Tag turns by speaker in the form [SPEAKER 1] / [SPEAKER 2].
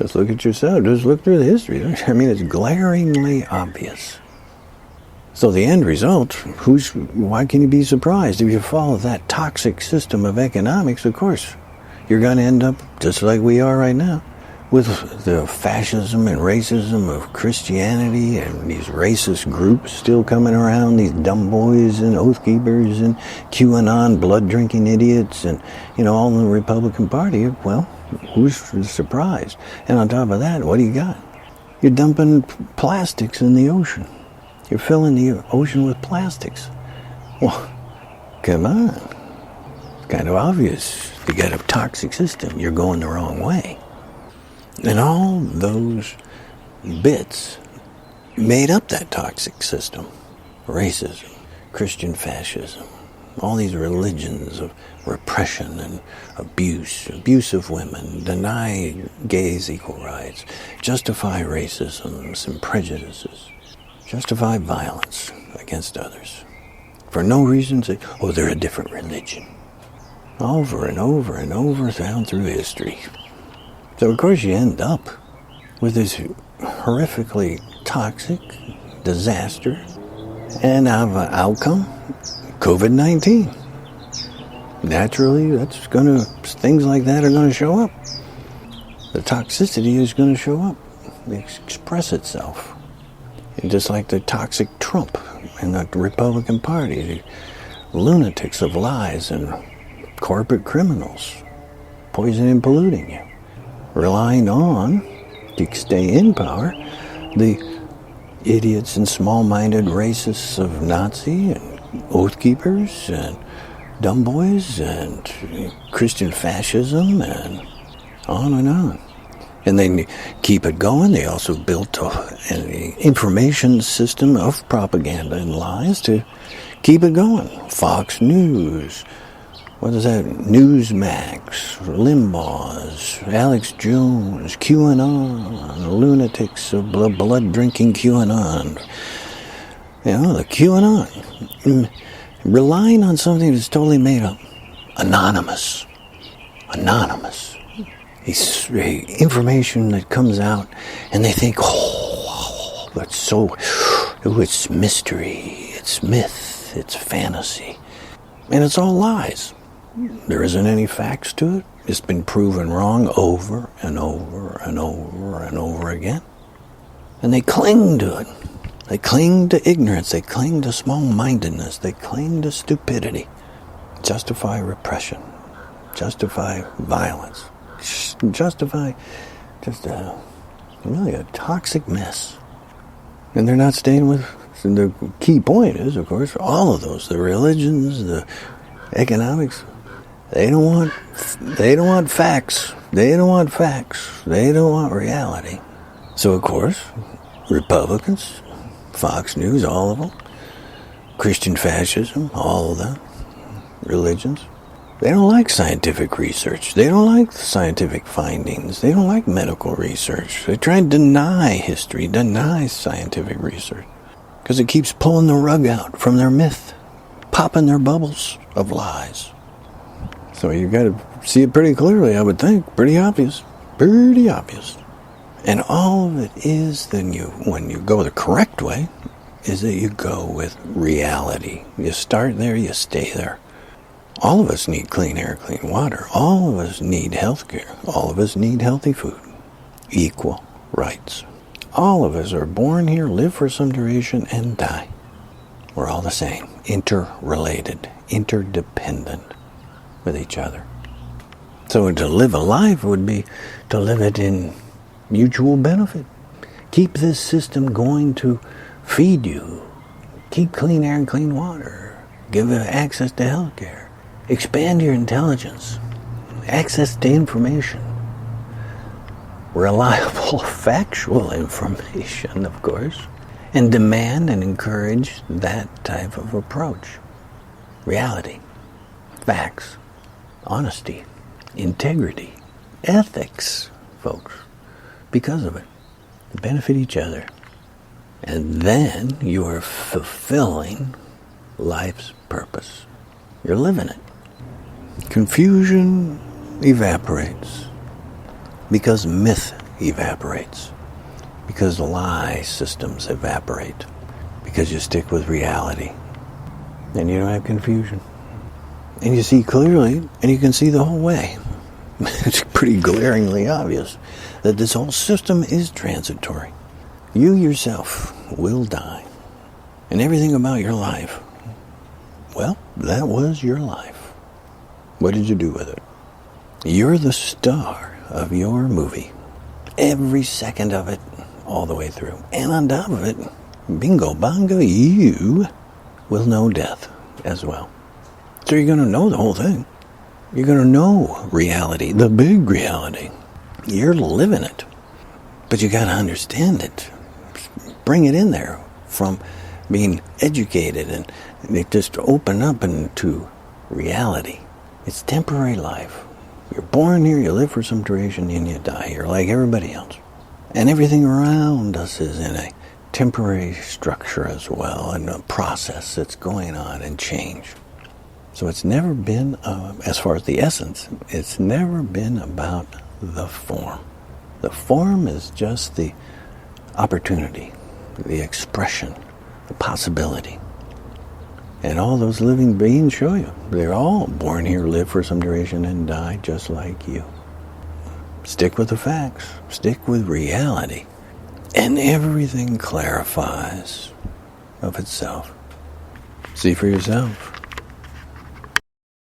[SPEAKER 1] Just look at yourself. Just look through the history. I mean, it's glaringly obvious. So the end result, why can you be surprised? If you follow that toxic system of economics, of course, you're going to end up just like we are right now, with the fascism and racism of Christianity and these racist groups still coming around, these dumb boys and oath keepers and QAnon blood-drinking idiots and, all in the Republican Party. Well, who's surprised? And on top of that, what do you got? You're dumping plastics in the ocean. You're filling the ocean with plastics. Well, come on. It's kind of obvious. You got a toxic system. You're going the wrong way. And all those bits made up that toxic system. Racism, Christian fascism, all these religions of repression and abuse of women, deny gays equal rights, justify racisms and prejudices, justify violence against others. For no reason, say, they're a different religion. Over and over and over down through history. So, of course, you end up with this horrifically toxic disaster and outcome, COVID-19. Naturally, things like that are going to show up. The toxicity is going to show up, express itself. And just like the toxic Trump and the Republican Party, the lunatics of lies and corporate criminals, poisoning and polluting you. Relying on, to stay in power, the idiots and small-minded racists of Nazi and oath keepers and dumb boys and Christian fascism and on and on. And they keep it going. They also built an information system of propaganda and lies to keep it going. Fox News, what is that? Newsmax, Limbaugh's, Alex Jones, QAnon, lunatics of blood-drinking QAnon. The QAnon. Relying on something that's totally made up. Anonymous. It's information that comes out and they think, it's mystery, it's myth, it's fantasy. And it's all lies. There isn't any facts to it. It's been proven wrong over and over and over and over again. And they cling to it. They cling to ignorance. They cling to small-mindedness. They cling to stupidity. Justify repression. Justify violence. Justify just really a toxic mess. And they're not staying with... And the key point is, of course, all of those, the religions, the economics, they don't want facts. They don't want reality. So, of course, Republicans, Fox News, all of them, Christian fascism, all of them, religions, they don't like scientific research. They don't like scientific findings. They don't like medical research. They try and deny history, deny scientific research. Because it keeps pulling the rug out from their myth, popping their bubbles of lies. So you've got to see it pretty clearly, I would think. Pretty obvious. And all of it is, when you go the correct way, is that you go with reality. You start there, you stay there. All of us need clean air, clean water. All of us need health care. All of us need healthy food. Equal rights. All of us are born here, live for some duration, and die. We're all the same, interrelated, interdependent with each other. So to live a life would be to live it in mutual benefit. Keep this system going to feed you. Keep clean air and clean water. Give access to health care. Expand your intelligence. Access to information. Reliable, factual information, of course, and demand and encourage that type of approach. Reality, facts, honesty, integrity, ethics, folks, because of it. Benefit each other. And then you are fulfilling life's purpose. You're living it. Confusion evaporates. Because myth evaporates. Because lie systems evaporate. Because you stick with reality. And you don't have confusion. And you see clearly, and you can see the whole way. It's pretty glaringly obvious that this whole system is transitory. You yourself will die. And everything about your life, well, that was your life. What did you do with it? You're the star of your movie. Every second of it, all the way through. And on top of it, bingo bongo, you will know death as well. So you're going to know the whole thing. You're going to know reality, the big reality. You're living it. But you got to understand it. Bring it in there from being educated and it just open up into reality. It's temporary life. You're born here, you live for some duration, and you die here like everybody else. And everything around us is in a temporary structure as well, and a process that's going on and change. So it's never been, as far as the essence, it's never been about the form. The form is just the opportunity, the expression, the possibility. And all those living beings show you. They're all born here, live for some duration, and die just like you. Stick with the facts. Stick with reality. And everything clarifies of itself. See for yourself.